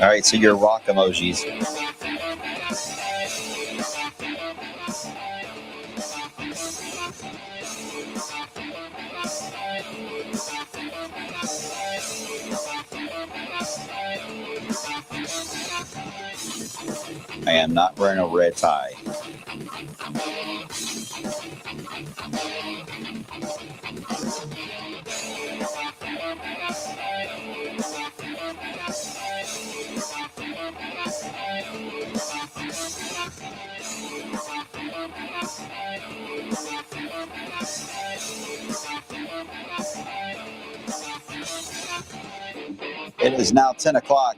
All right, so your rock emojis. I am not wearing a red tie. It is now 10 o'clock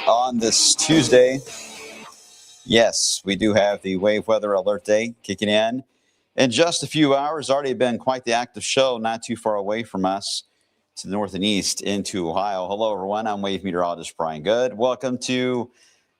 on this Tuesday. Yes, we do have the wave weather alert day kicking in just a few hours. Already been quite the active show, not too far away from us to the north and east into Ohio. Hello, everyone. I'm wave meteorologist Brian Good. Welcome to,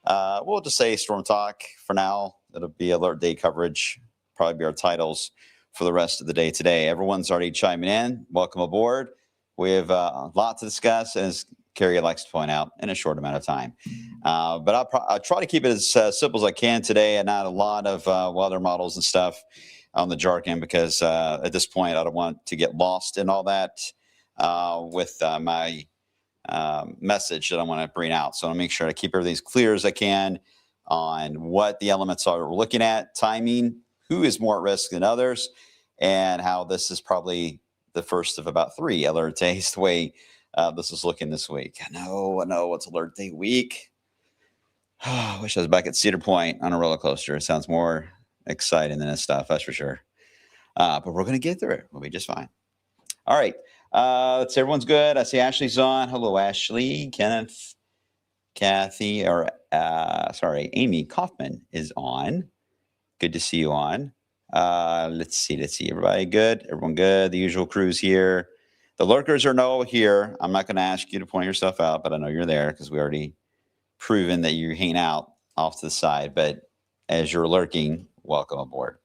we'll just say Storm Talk for now. It'll be alert day coverage, probably be our titles for the rest of the day today. Everyone's already chiming in. Welcome aboard. We have a lot to discuss, as Carrie likes to point out, in a short amount of time. But I'll try to keep it as simple as I can today and not a lot of weather models and stuff on the jargon, because at this point, I don't want to get lost in all that with my message that I want to bring out. So I want to make sure to keep everything as clear as I can on what the elements are we're looking at, timing, who is more at risk than others, and how this is probably the first of about 3 alert days the way this is looking this week. I know it's alert day week. I wish I was back at Cedar Point on a roller coaster. It sounds more exciting than this stuff, that's for sure. But we're going to get through it. We'll be just fine. All right. Let's see, everyone's good. I see Ashley's on. Hello, Ashley. Kenneth, Kathy, Amy Kaufman is on. Good to see you on. Let's see. Everybody good? Everyone good? The usual crew's here. The lurkers are no here. I'm not going to ask you to point yourself out, but I know you're there because we already proven that you hang out off to the side. But as you're lurking, welcome aboard.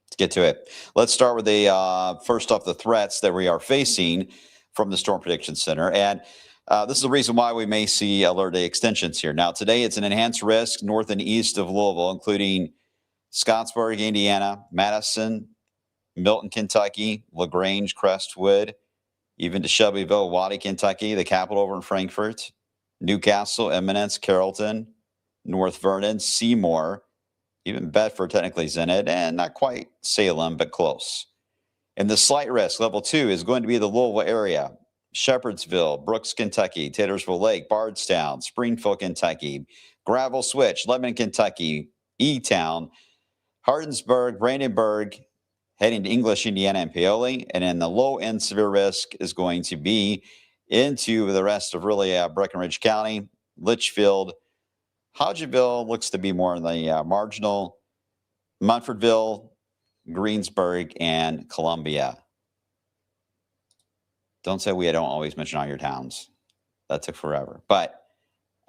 Let's get to it. Let's start with the first off the threats that we are facing from the Storm Prediction Center. And this is the reason why we may see alert day extensions here. Now, today it's an enhanced risk north and east of Louisville, including Scottsburg, Indiana, Madison, Milton, Kentucky, LaGrange, Crestwood, even to Shelbyville, Waddy, Kentucky, the capital over in Frankfort, Newcastle, Eminence, Carrollton, North Vernon, Seymour, even Bedford technically is in it, and not quite Salem, but close. And the slight risk, level 2, is going to be the Louisville area, Shepherdsville, Brooks, Kentucky, Taylorsville Lake, Bardstown, Springfield, Kentucky, Gravel Switch, Lebanon, Kentucky, E-Town, Hardinsburg, Brandenburg, heading to English, Indiana, and Paoli. And then the low-end severe risk is going to be into the rest of really Breckenridge County, Litchfield, Hodgeville looks to be more in the marginal, Munfordville, Greensburg, and Columbia. Don't say we don't always mention all your towns. That took forever. But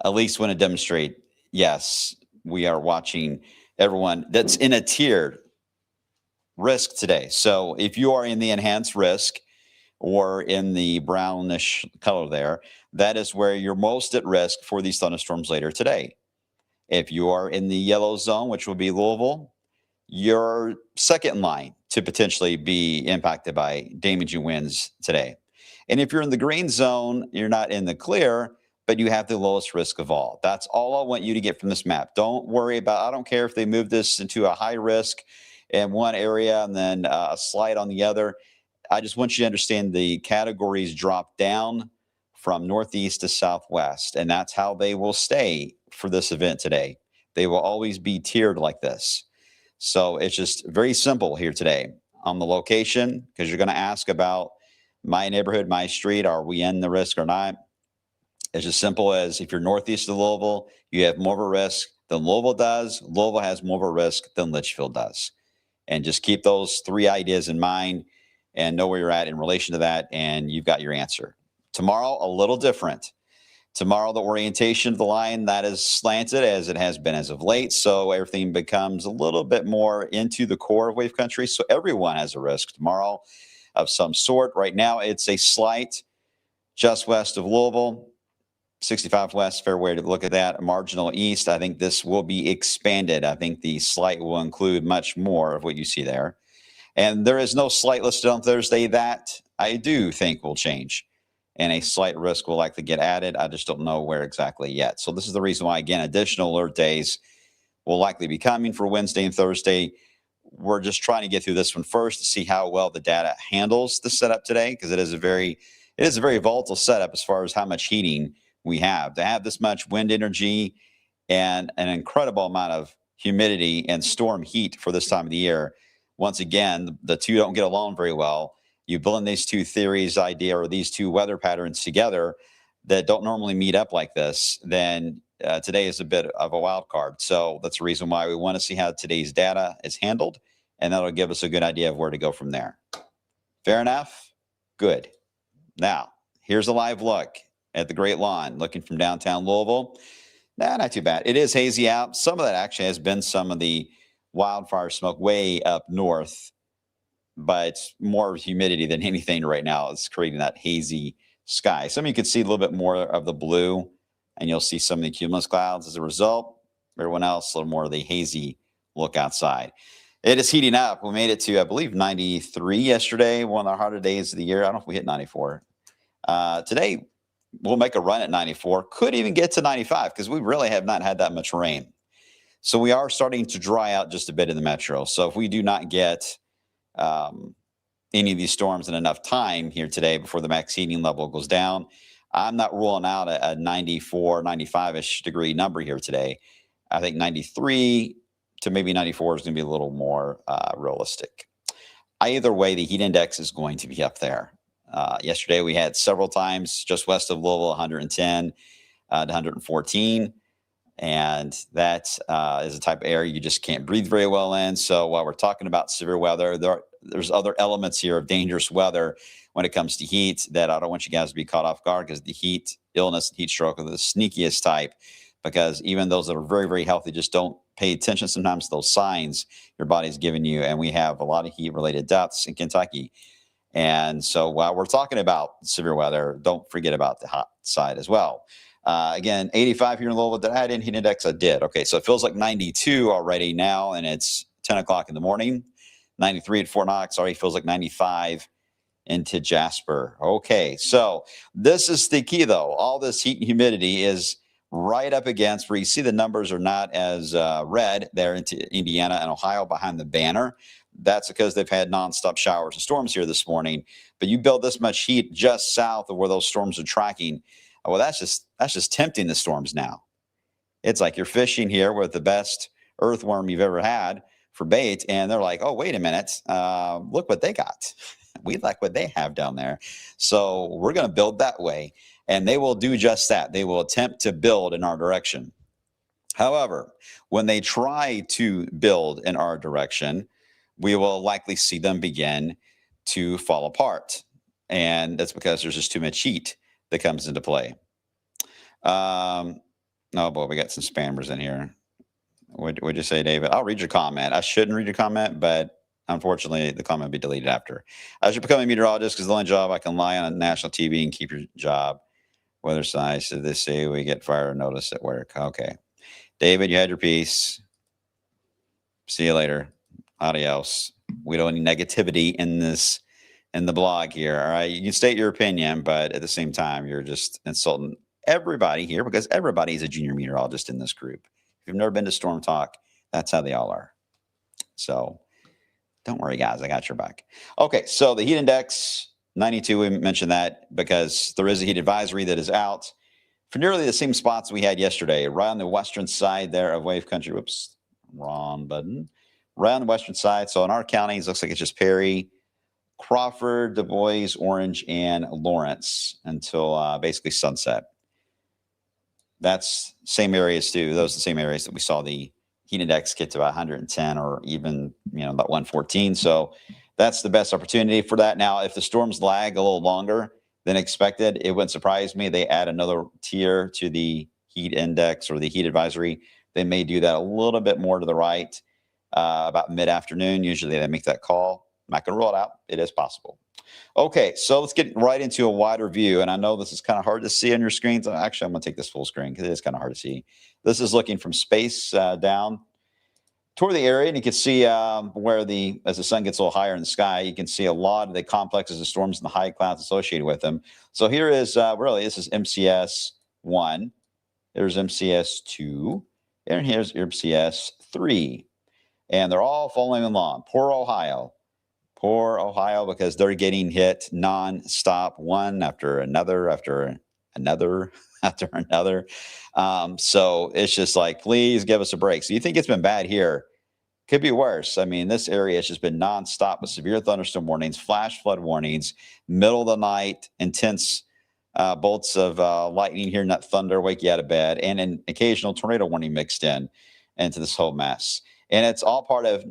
at least want to demonstrate, yes, we are watching everyone that's in a tiered risk today. So if you are in the enhanced risk or in the brownish color there, that is where you're most at risk for these thunderstorms later today. If you are in the yellow zone, which will be Louisville, you're second in line to potentially be impacted by damaging winds today. And if you're in the green zone, you're not in the clear, but you have the lowest risk of all. That's all I want you to get from this map. Don't worry about, I don't care if they move this into a high risk in one area and then a slight on the other. I just want you to understand the categories drop down from northeast to southwest, and that's how they will stay for this event today. They will always be tiered like this. So it's just very simple here today on the location, because you're going to ask about my neighborhood, my street, are we in the risk or not? It's as simple as if you're northeast of Louisville, you have more of a risk than Louisville does. Louisville has more of a risk than Litchfield does. And just keep those 3 ideas in mind and know where you're at in relation to that, and you've got your answer. Tomorrow, a little different. Tomorrow, the orientation of the line, that is slanted as it has been as of late. So everything becomes a little bit more into the core of wave country. So everyone has a risk tomorrow. of some sort. Right now, it's a slight just west of Louisville. 65 west, fair way to look at that. Marginal east, I think this will be expanded. I think the slight will include much more of what you see there. And there is no slight listed on Thursday. That I do think will change. And a slight risk will likely get added. I just don't know where exactly yet. So this is the reason why, again, additional alert days will likely be coming for Wednesday and Thursday. We're just trying to get through this one first to see how well the data handles the setup today, because it is a very volatile setup as far as how much heating we have. To have this much wind energy and an incredible amount of humidity and storm heat for this time of the year, once again, the two don't get along very well. You blend these two theories, idea, or these two weather patterns together that don't normally meet up like this, then today is a bit of a wild card. So that's the reason why we want to see how today's data is handled, and that'll give us a good idea of where to go from there. Fair enough? Good. Now, here's a live look at the Great Lawn, looking from downtown Louisville. Nah, not too bad. It is hazy out. Some of that actually has been some of the wildfire smoke way up north, but more humidity than anything right now is creating that hazy sky. Some of you can see a little bit more of the blue, and you'll see some of the cumulus clouds as a result. Everyone else, a little more of the hazy look outside. It is heating up. We made it to, I believe, 93 yesterday, one of the harder days of the year. I don't know if we hit 94. Today, we'll make a run at 94. Could even get to 95 because we really have not had that much rain. So we are starting to dry out just a bit in the metro. So if we do not get any of these storms in enough time here today before the max heating level goes down, I'm not ruling out a 94, 95-ish degree number here today. I think 93 to maybe 94 is going to be a little more realistic. Either way, the heat index is going to be up there. Yesterday, we had several times just west of Louisville, 110 to 114. And that is a type of air you just can't breathe very well in. So while we're talking about severe weather, there's other elements here of dangerous weather when it comes to heat that I don't want you guys to be caught off guard, because the heat illness and heat stroke are the sneakiest type, because even those that are very, very healthy just don't pay attention sometimes to those signs your body's giving you. And we have a lot of heat-related deaths in Kentucky. And so while we're talking about severe weather, don't forget about the hot side as well. Again, 85 here in Louisville. Did I add in heat index? I did. Okay, so it feels like 92 already now, and it's 10 o'clock in the morning. 93 at Fort Knox already feels like 95 into Jasper. Okay, so this is the key, though. All this heat and humidity is right up against where you see the numbers are not as red there into Indiana and Ohio behind the banner. That's because they've had nonstop showers and storms here this morning. But you build this much heat just south of where those storms are tracking. Well, that's just tempting the storms now. It's like you're fishing here with the best earthworm you've ever had for bait, and they're like, oh, wait a minute, look what they got. We like what they have down there. So we're going to build that way, and they will do just that. They will attempt to build in our direction. However, when they try to build in our direction, we will likely see them begin to fall apart. And that's because there's just too much heat that comes into play. Oh boy, we got some spammers in here. What'd you say, David? I'll read your comment. I shouldn't read your comment, but unfortunately, the comment will be deleted after. I should become a meteorologist because the only job I can lie on national TV and keep your job. Weather science, they say we get fire notice at work. Okay. David, you had your piece. See you later. Adios. We don't need negativity in the blog here. All right. You can state your opinion, but at the same time, you're just insulting everybody here, because everybody is a junior meteorologist in this group. If you've never been to StormTALK, that's how they all are. So don't worry, guys. I got your back. Okay. So the heat index, 92, we mentioned that because there is a heat advisory that is out for nearly the same spots we had yesterday, right on the western side there of Wave Country. Whoops, wrong button. Right on the western side. So in our counties, looks like it's just Perry, Crawford, Du Bois, Orange, and Lawrence until basically sunset. That's same areas too. Those are the same areas that we saw the heat index get to about 110 or even, about 114. So that's the best opportunity for that. Now, if the storms lag a little longer than expected, it wouldn't surprise me. They add another tier to the heat index or the heat advisory. They may do that a little bit more to the right about mid-afternoon. Usually they make that call. I'm not going to rule it out. It is possible. Okay, so let's get right into a wider view. And I know this is kind of hard to see on your screens. Actually, I'm going to take this full screen because it is kind of hard to see. This is looking from space down toward the area, and you can see where as the sun gets a little higher in the sky, you can see a lot of the complexes of storms and the high clouds associated with them. So here is this is MCS 1, there's MCS 2, and here's MCS 3. And they're all following along. Poor Ohio, because they're getting hit nonstop, one after another, after another, after another. So it's just like, please give us a break. So you think it's been bad here? Could be worse. I mean, this area has just been nonstop with severe thunderstorm warnings, flash flood warnings, middle of the night, intense bolts of lightning here, not thunder, wake you out of bed, and an occasional tornado warning mixed into this whole mess. And it's all part of,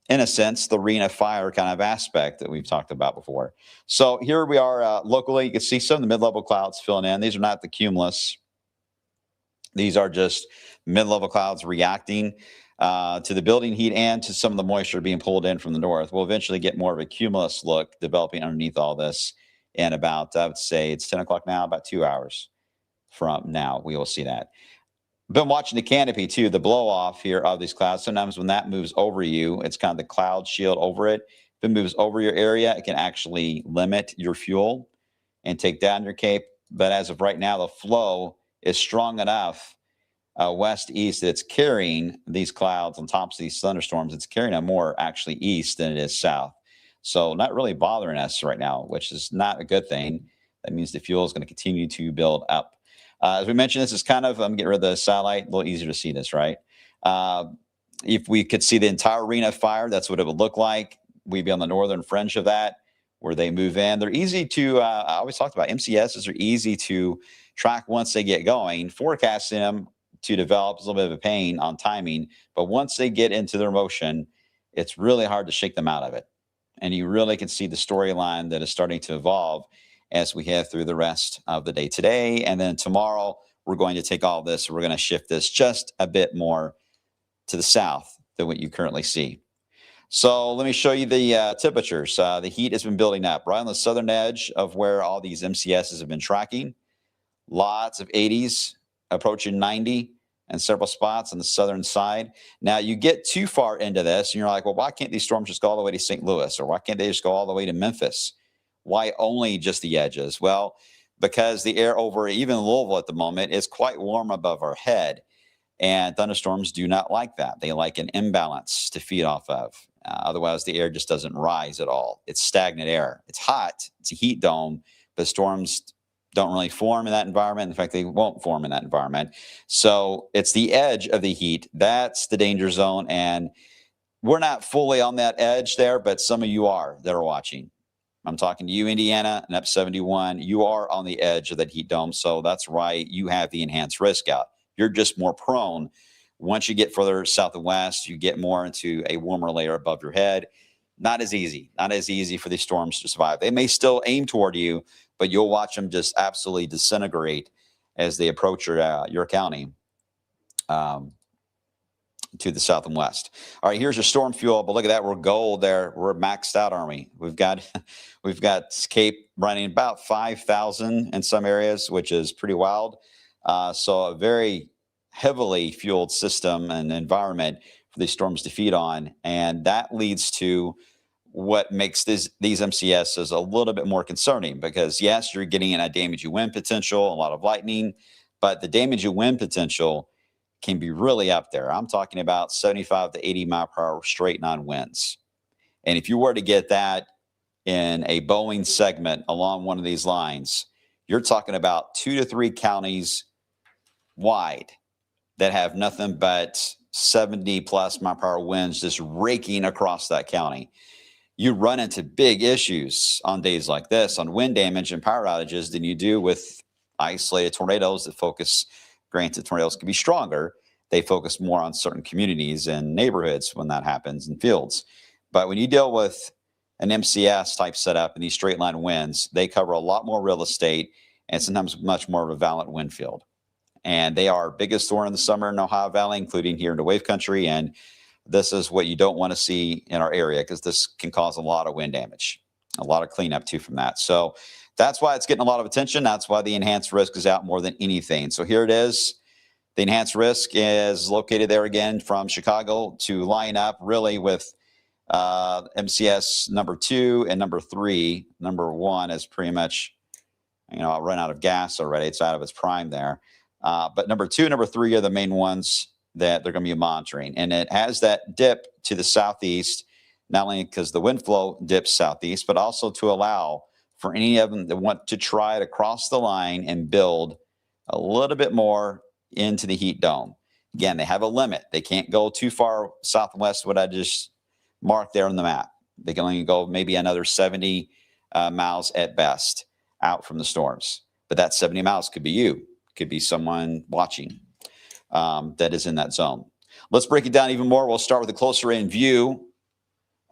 in a sense, the ring of fire kind of aspect that we've talked about before. So here we are locally. You can see some of the mid-level clouds filling in. These are not the cumulus. These are just mid-level clouds reacting to the building heat and to some of the moisture being pulled in from the north. We'll eventually get more of a cumulus look developing underneath all this in about, I would say it's 10 o'clock now, about 2 hours from now. We will see that. Been watching the canopy too, the blow off here of these clouds. Sometimes when that moves over you, it's kind of the cloud shield over it. If it moves over your area, it can actually limit your fuel and take down your cape. But as of right now, the flow is strong enough west-east that it's carrying these clouds on top of these thunderstorms. It's carrying them more actually east than it is south. So not really bothering us right now, which is not a good thing. That means the fuel is going to continue to build up. As we mentioned, this is kind of, I'm getting rid of the satellite, a little easier to see this, right? If we could see the entire ring of fire, that's what it would look like. We'd be on the northern fringe of that, where they move in. They're easy to, I always talked about MCSs are easy to track once they get going. Forecasting them to develop is a little bit of a pain on timing, but once they get into their motion, it's really hard to shake them out of it. And you really can see the storyline that is starting to evolve as we head through the rest of the day today. And then tomorrow, we're going to take all this, we're going to shift this just a bit more to the south than what you currently see. So let me show you the temperatures. The heat has been building up right on the southern edge of where all these MCSs have been tracking. Lots of 80s, approaching 90 and several spots on the southern side. Now, you get too far into this, and you're like, well, why can't these storms just go all the way to St. Louis? Or why can't they just go all the way to Memphis? Why only just the edges? Well, because the air over even Louisville at the moment is quite warm above our head. And thunderstorms do not like that. They like an imbalance to feed off of. Otherwise, the air just doesn't rise at all. It's stagnant air. It's hot. It's a heat dome, but storms don't really form in that environment. In fact, they won't form in that environment. So it's the edge of the heat. That's the danger zone. And we're not fully on that edge there, but some of you are that are watching. I'm talking to you, Indiana, and up 71. You are on the edge of that heat dome. So that's right. You have the enhanced risk out. You're just more prone. Once you get further south and west, you get more into a warmer layer above your head. Not as easy for these storms to survive. They may still aim toward you, but you'll watch them just absolutely disintegrate as they approach your county to the south and west. All right, here's your storm fuel, but look at that. We're gold there. We're maxed out, aren't we? We've got Cape running about 5,000 in some areas, which is pretty wild. So a very heavily fueled system and environment for these storms to feed on. And that leads to what makes these MCSs a little bit more concerning, because yes, you're getting a damage you wind potential, a lot of lightning, but the damage you wind potential can be really up there. I'm talking about 75 to 80 mile per hour straight line winds. And if you were to get that in a Boeing segment along one of these lines, you're talking about 2 to 3 counties wide that have nothing but 70 plus mile per hour winds just raking across that county. You run into big issues on days like this on wind damage and power outages than you do with isolated tornadoes that focus. Granted, tornadoes can be stronger. They focus more on certain communities and neighborhoods when that happens in fields. But when you deal with an MCS type setup and these straight line winds, they cover a lot more real estate and sometimes much more of a violent wind field. And they are biggest thorn in the summer in Ohio Valley, including here into wave country. And this is what you don't want to see in our area, because this can cause a lot of wind damage. A lot of cleanup too from that. So that's why it's getting a lot of attention. That's why the enhanced risk is out more than anything. So here it is. The enhanced risk is located there again from Chicago to line up really with MCS number 2 and number 3. Number 1 is pretty much, I'll run out of gas already. It's out of its prime there. But number 2 and number 3 are the main ones that they're going to be monitoring. And it has that dip to the southeast, not only because the wind flow dips southeast, but also to allow for any of them that want to try to cross the line and build a little bit more into the heat dome. Again, they have a limit. They can't go too far southwest, what I just marked there on the map. They can only go maybe another 70 miles at best out from the storms. But that 70 miles could be you, could be someone watching that is in that zone. Let's break it down even more. We'll start with a closer in view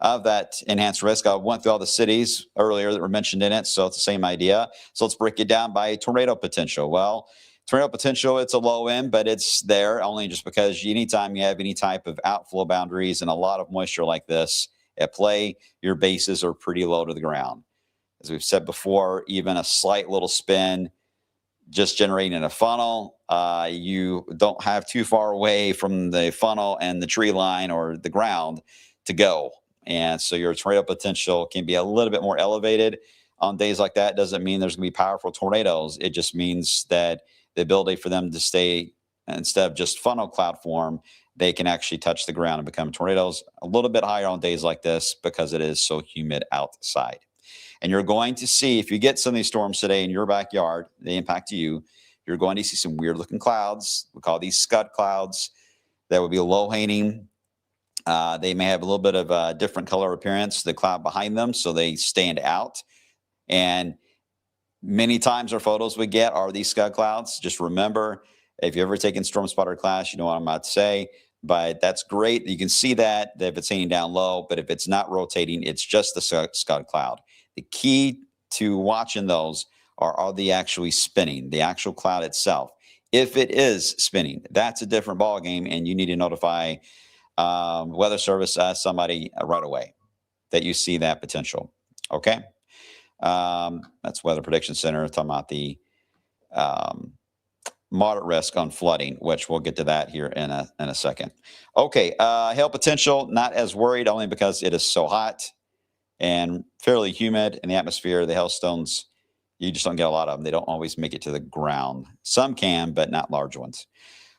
of that enhanced risk. I went through all the cities earlier that were mentioned in it, so it's the same idea. So let's break it down by tornado potential. Well, tornado potential, it's a low end, but it's there only just because anytime you have any type of outflow boundaries and a lot of moisture like this at play, your bases are pretty low to the ground. As we've said before, even a slight little spin just generating a funnel, you don't have too far away from the funnel and the tree line or the ground to go. And so your tornado potential can be a little bit more elevated on days like that. Doesn't mean there's going to be powerful tornadoes. It just means that the ability for them to stay, instead of just funnel cloud form, they can actually touch the ground and become tornadoes a little bit higher on days like this because it is so humid outside. And you're going to see, if you get some of these storms today in your backyard, they impact you, you're going to see some weird looking clouds. We call these scud clouds. That would be low hanging. They may have a little bit of a different color appearance, the cloud behind them, so they stand out. And many times our photos we get are these scud clouds. Just remember, if you've ever taken Storm Spotter class, you know what I'm about to say. But that's great. You can see that if it's hanging down low, but if it's not rotating, it's just the scud cloud. The key to watching those are they actually spinning, the actual cloud itself. If it is spinning, that's a different ball game, and you need to notify Weather Service, somebody right away that you see that potential. Okay. That's Weather Prediction Center talking about the moderate risk on flooding, which we'll get to that here in a second. Okay. Hail potential, not as worried, only because it is so hot and fairly humid in the atmosphere. The hailstones, you just don't get a lot of them. They don't always make it to the ground. Some can, but not large ones.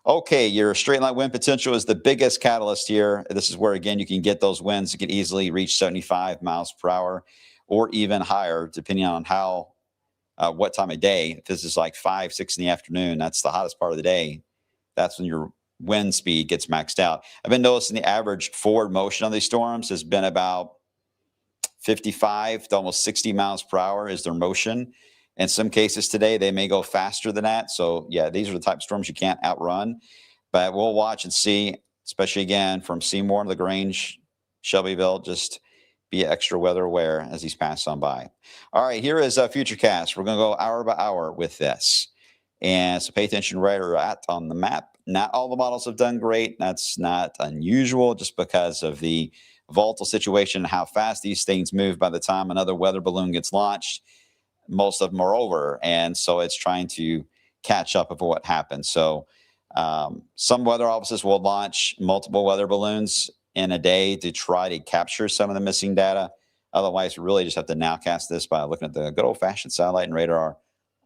Okay, your straight line wind potential is the biggest catalyst here. This is where, again, you can get those winds that can easily reach 75 miles per hour or even higher, depending on what time of day. If this is like 5, 6 in the afternoon, that's the hottest part of the day. That's when your wind speed gets maxed out. I've been noticing the average forward motion on these storms has been about 55 to almost 60 miles per hour is their motion. In some cases today, they may go faster than that. So, yeah, these are the type of storms you can't outrun. But we'll watch and see, especially, again, from Seymour to LaGrange, Shelbyville, just be extra weather aware as these pass on by. All right, here is a Futurecast. We're going to go hour by hour with this. And so pay attention right on the map. Not all the models have done great. That's not unusual just because of the volatile situation and how fast these things move by the time another weather balloon gets launched. Most of them are over, and so it's trying to catch up with what happened. So some weather offices will launch multiple weather balloons in a day to try to capture some of the missing data. Otherwise, we really just have to nowcast this by looking at the good old-fashioned satellite and radar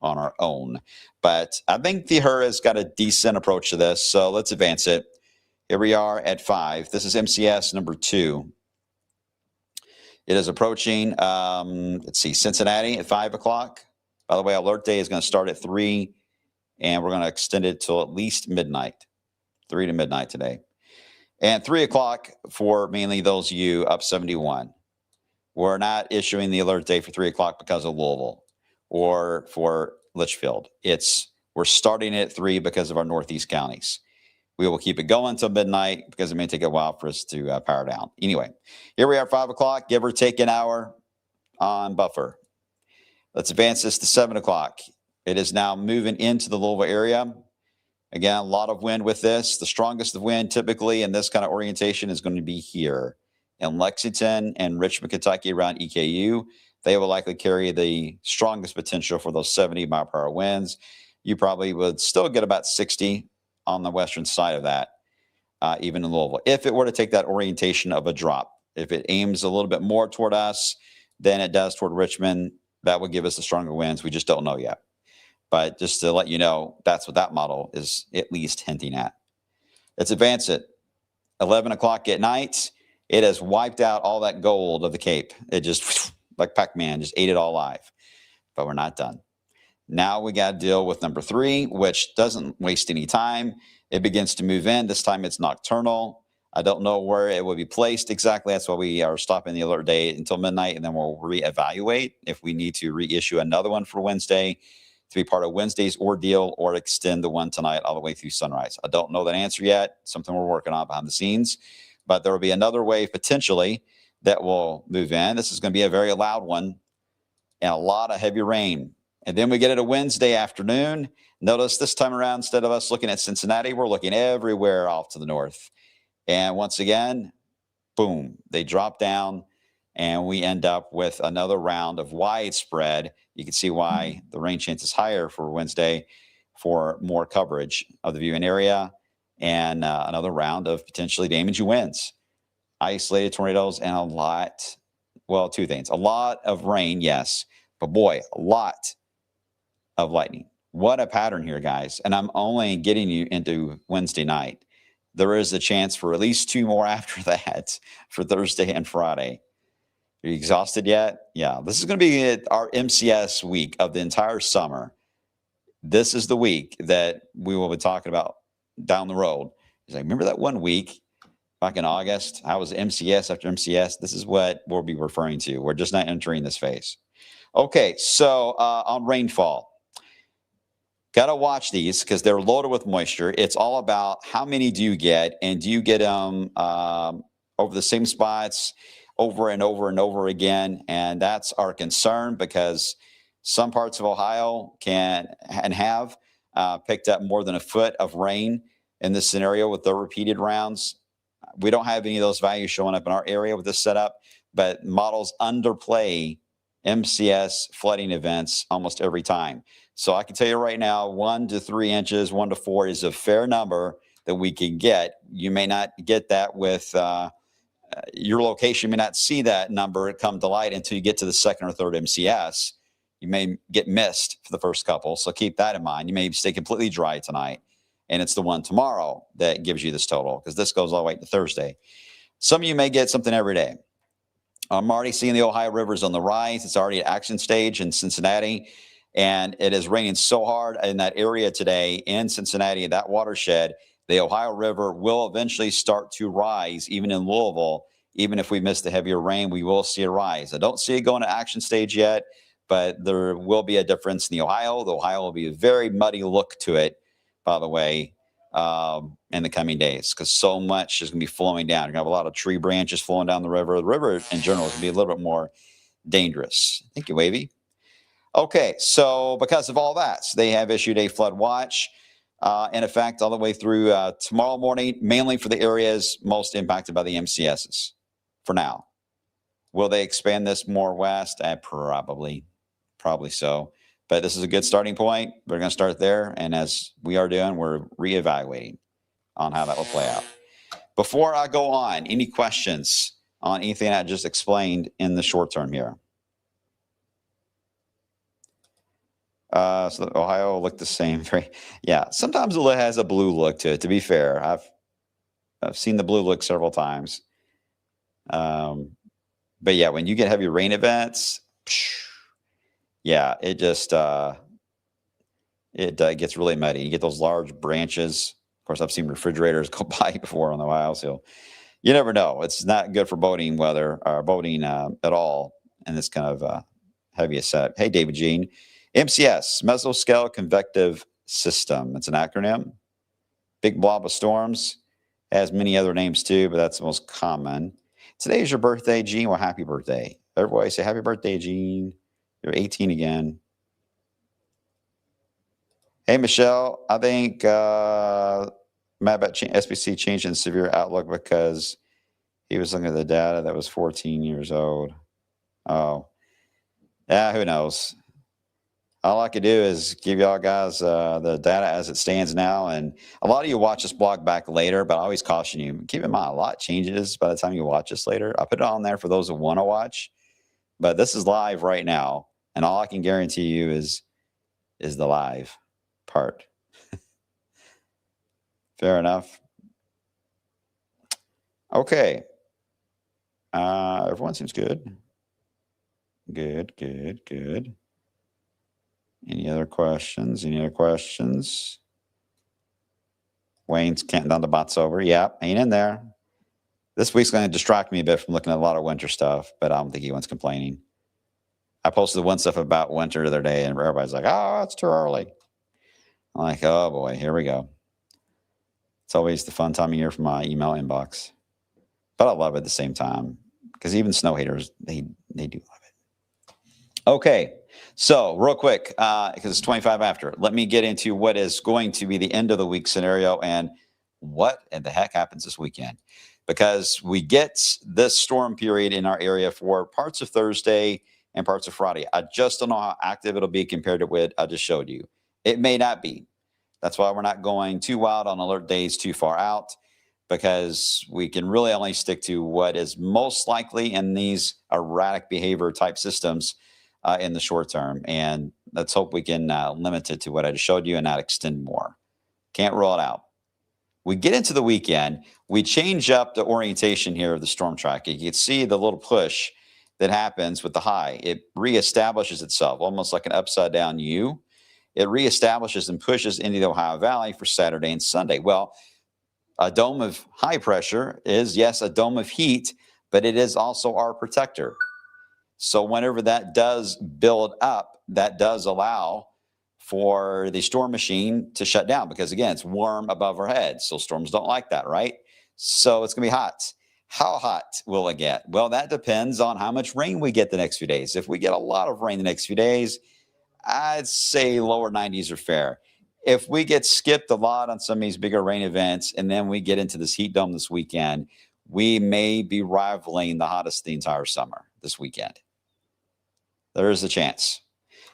on our own. But I think the HUR has got a decent approach to this, so let's advance it. Here we are at 5. This is MCS number 2. It is approaching, let's see, Cincinnati at 5 o'clock. By the way, alert day is going to start at 3, and we're going to extend it till at least midnight, 3 to midnight today. And 3 o'clock for mainly those of you up 71. We're not issuing the alert day for 3 o'clock because of Louisville or for Litchfield. We're starting at 3 because of our northeast counties. We will keep it going until midnight because it may take a while for us to power down. Anyway, here we are, 5 o'clock, give or take an hour on buffer. Let's advance this to 7 o'clock. It is now moving into the Louisville area. Again, a lot of wind with this. The strongest of wind typically in this kind of orientation is going to be here in Lexington and Richmond, Kentucky around EKU. they will likely carry the strongest potential for those 70-mile-per-hour winds. You probably would still get about 60 on the western side of that, even in Louisville, if it were to take that orientation of a drop. If it aims a little bit more toward us than it does toward Richmond, that would give us the stronger winds. We just don't know yet. But just to let you know, that's what that model is at least hinting at. Let's advance it. 11 o'clock at night, it has wiped out all that gold of the Cape. It just, like Pac-Man, just ate it all alive. But we're not done. Now we got to deal with number 3, which doesn't waste any time. It begins to move in. This time it's nocturnal. I don't know where it will be placed exactly. That's why we are stopping the alert day until midnight, and then we'll reevaluate if we need to reissue another one for Wednesday to be part of Wednesday's ordeal or extend the one tonight all the way through sunrise. I don't know that answer yet. Something we're working on behind the scenes. But there will be another wave potentially that will move in. This is going to be a very loud one and a lot of heavy rain. And then we get it a Wednesday afternoon. Notice this time around, instead of us looking at Cincinnati, we're looking everywhere off to the north. And once again, boom, they drop down, and we end up with another round of widespread. You can see why the rain chance is higher for Wednesday for more coverage of the viewing area, and another round of potentially damaging winds. Isolated tornadoes and a lot, well, 2 things. A lot of rain, yes, but boy, a lot of lightning. What a pattern here, guys. And I'm only getting you into Wednesday night. There is a chance for at least 2 more after that for Thursday and Friday. Are you exhausted yet? Yeah, this is going to be our MCS week of the entire summer. This is the week that we will be talking about down the road. He's like, remember that one week back in August? How was MCS after MCS? This is what we'll be referring to. We're just not entering this phase. Okay, so on rainfall. Got to watch these because they're loaded with moisture. It's all about how many do you get, and do you get them over the same spots over and over and over again? And that's our concern, because some parts of Ohio can and have picked up more than a foot of rain in this scenario with the repeated rounds. We don't have any of those values showing up in our area with this setup, but models underplay MCS flooding events almost every time. So I can tell you right now, 1 to 3 inches, 1 to 4 is a fair number that we can get. You may not get that with your location. You may not see that number come to light until you get to the 2nd or 3rd MCS. You may get missed for the first couple, so keep that in mind. You may stay completely dry tonight, and it's the one tomorrow that gives you this total, because this goes all the way to Thursday. Some of you may get something every day. I'm already seeing the Ohio River's on the rise. It's already at action stage in Cincinnati, and it is raining so hard in that area today in Cincinnati, that watershed. The Ohio River will eventually start to rise, even in Louisville. Even if we miss the heavier rain, we will see a rise. I don't see it going to action stage yet, but there will be a difference in the Ohio. The Ohio will be a very muddy look to it, by the way, in the coming days, because so much is going to be flowing down. You're going to have a lot of tree branches flowing down the river. The river in general is going to be a little bit more dangerous. Thank you, Wavy. Okay, so because of all that, they have issued a flood watch in effect all the way through tomorrow morning, mainly for the areas most impacted by the MCSs for now. Will they expand this more west? Probably so. But this is a good starting point. We're going to start there. And as we are doing, we're reevaluating on how that will play out. Before I go on, any questions on anything I just explained in the short term here? So Ohio will look the same. Yeah, sometimes it has a blue look to it, to be fair. I've seen the blue look several times. But yeah, when you get heavy rain events, yeah, it just it gets really muddy. You get those large branches. Of course, I've seen refrigerators go by before on the Ohio, so you never know. It's not good for boating weather or boating at all in this kind of heavy set. Hey, David Jean. MCS, Mesoscale Convective System. It's an acronym. Big blob of storms. Has many other names too, but that's the most common. Today is your birthday, Gene. Well, happy birthday. Everybody say happy birthday, Gene. You're 18 again. Hey, Michelle. I think Matt about SBC changing the severe outlook because he was looking at the data that was 14 years old. Oh. Yeah, who knows? All I could do is give y'all guys the data as it stands now. And a lot of you watch this blog back later, but I always caution you, keep in mind, a lot changes by the time you watch this later. I put it on there for those who want to watch, but this is live right now. And all I can guarantee you is the live part. Fair enough. Okay. Everyone seems good. Good. Any other questions? Wayne's counting down the bots over. Yep, ain't in there. This week's going to distract me a bit from looking at a lot of winter stuff, but I don't think anyone's complaining. I posted one stuff about winter the other day, and everybody's like, oh, it's too early. I'm like, oh, boy, here we go. It's always the fun time of year for my email inbox. But I love it at the same time, because even snow haters, they do love it. Okay, so real quick, because it's 25 after, let me get into what is going to be the end of the week scenario and what in the heck happens this weekend. Because we get this storm period in our area for parts of Thursday and parts of Friday. I just don't know how active it'll be compared to what I just showed you. It may not be. That's why we're not going too wild on alert days too far out, because we can really only stick to what is most likely in these erratic behavior type systems in the short term. And let's hope we can limit it to what I just showed you and not extend more. Can't rule it out. We get into the weekend, we change up the orientation here of the storm track. You can see the little push that happens with the high. It reestablishes itself almost like an upside down U. It reestablishes and pushes into the Ohio Valley for Saturday and Sunday. Well, a dome of high pressure is, yes, a dome of heat, but it is also our protector. So whenever that does build up, that does allow for the storm machine to shut down, because again, it's warm above our heads. So storms don't like that, right? So it's going to be hot. How hot will it get? Well, that depends on how much rain we get the next few days. If we get a lot of rain the next few days, I'd say lower 90s are fair. If we get skipped a lot on some of these bigger rain events, and then we get into this heat dome this weekend, we may be rivaling the hottest the entire summer this weekend. There is a chance.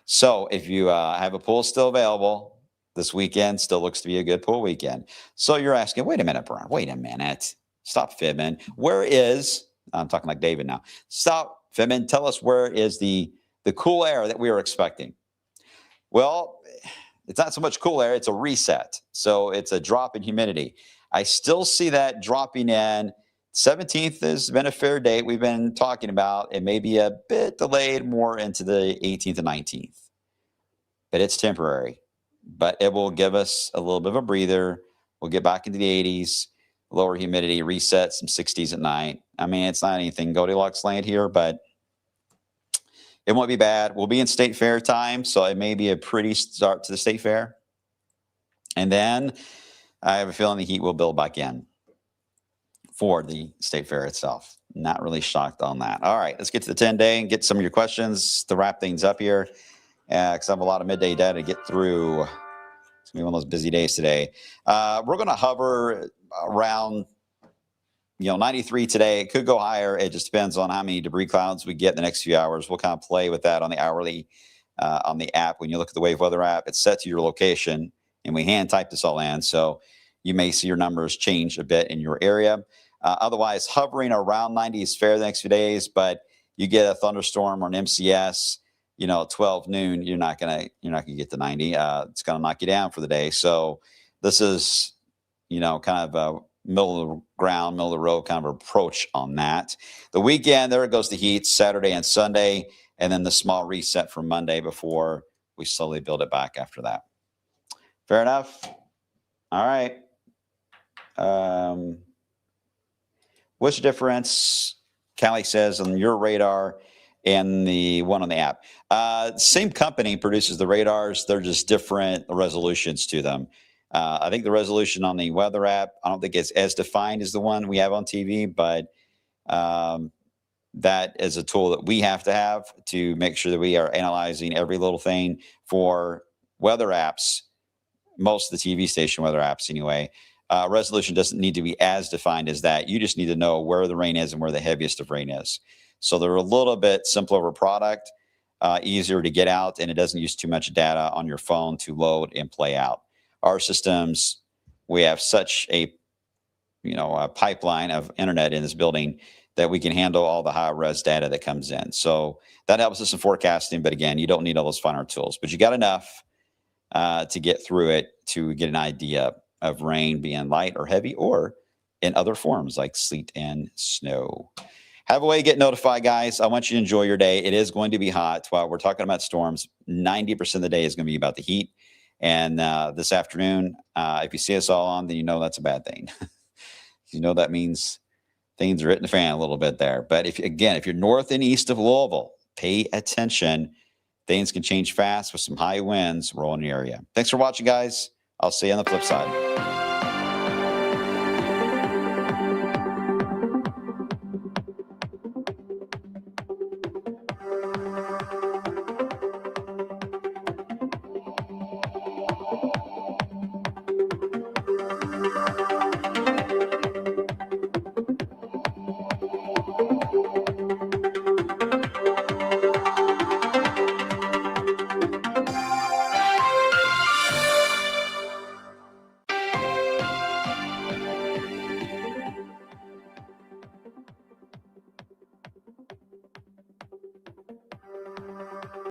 So if you have a pool still available, this weekend still looks to be a good pool weekend. So you're asking, wait a minute, Brian, wait a minute. Stop fibbing. Where is, I'm talking like David now. Stop fibbing. Tell us, where is the cool air that we are expecting? Well, it's not so much cool air, it's a reset. So it's a drop in humidity. I still see that dropping in. 17th has been a fair date we've been talking about. It may be a bit delayed more into the 18th and 19th, but it's temporary. But it will give us a little bit of a breather. We'll get back into the 80s, lower humidity, reset, some 60s at night. I mean, it's not anything Goldilocks land here, but it won't be bad. We'll be in State Fair time, so it may be a pretty start to the State Fair. And then I have a feeling the heat will build back in for the State Fair itself. Not really shocked on that. All right, let's get to the 10-day and get some of your questions to wrap things up here, because I have a lot of midday data to get through. It's going to be one of those busy days today. We're going to hover around 93 today. It could go higher. It just depends on how many debris clouds we get in the next few hours. We'll kind of play with that on the hourly, on the app. When you look at the Wave Weather app, it's set to your location, and we hand type this all in. So you may see your numbers change a bit in your area. Otherwise, hovering around 90 is fair the next few days, but you get a thunderstorm or an MCS, 12 noon, you're not gonna get to 90. It's gonna knock you down for the day. So this is, kind of a middle of the ground, middle of the road kind of approach on that. The weekend, there goes the heat, Saturday and Sunday, and then the small reset for Monday before we slowly build it back after that. Fair enough? All right. What's the difference, Callie says, on your radar and the one on the app? Same company produces the radars. They're just different resolutions to them. I think the resolution on the weather app, I don't think it's as defined as the one we have on TV, but that is a tool that we have to make sure that we are analyzing every little thing for weather apps, most of the TV station weather apps anyway. Resolution doesn't need to be as defined as that. You just need to know where the rain is and where the heaviest of rain is. So they're a little bit simpler of a product. easier to get out, and it doesn't use too much data on your phone to load and play out. Our systems, we have such a pipeline of internet in this building that we can handle all the high res data that comes in. So that helps us in forecasting. But again, you don't need all those finer tools, but you got enough to get through it to get an idea of rain being light or heavy or in other forms like sleet and snow. Have a way to get notified, guys. I want you to enjoy your day. It is going to be hot. While we're talking about storms, 90% of the day is going to be about the heat. And this afternoon, if you see us all on, then you know that's a bad thing. That means things are hitting the fan a little bit there. But if you're north and east of Louisville, pay attention. Things can change fast with some high winds rolling in the area. Thanks for watching, guys. I'll see you on the flip side.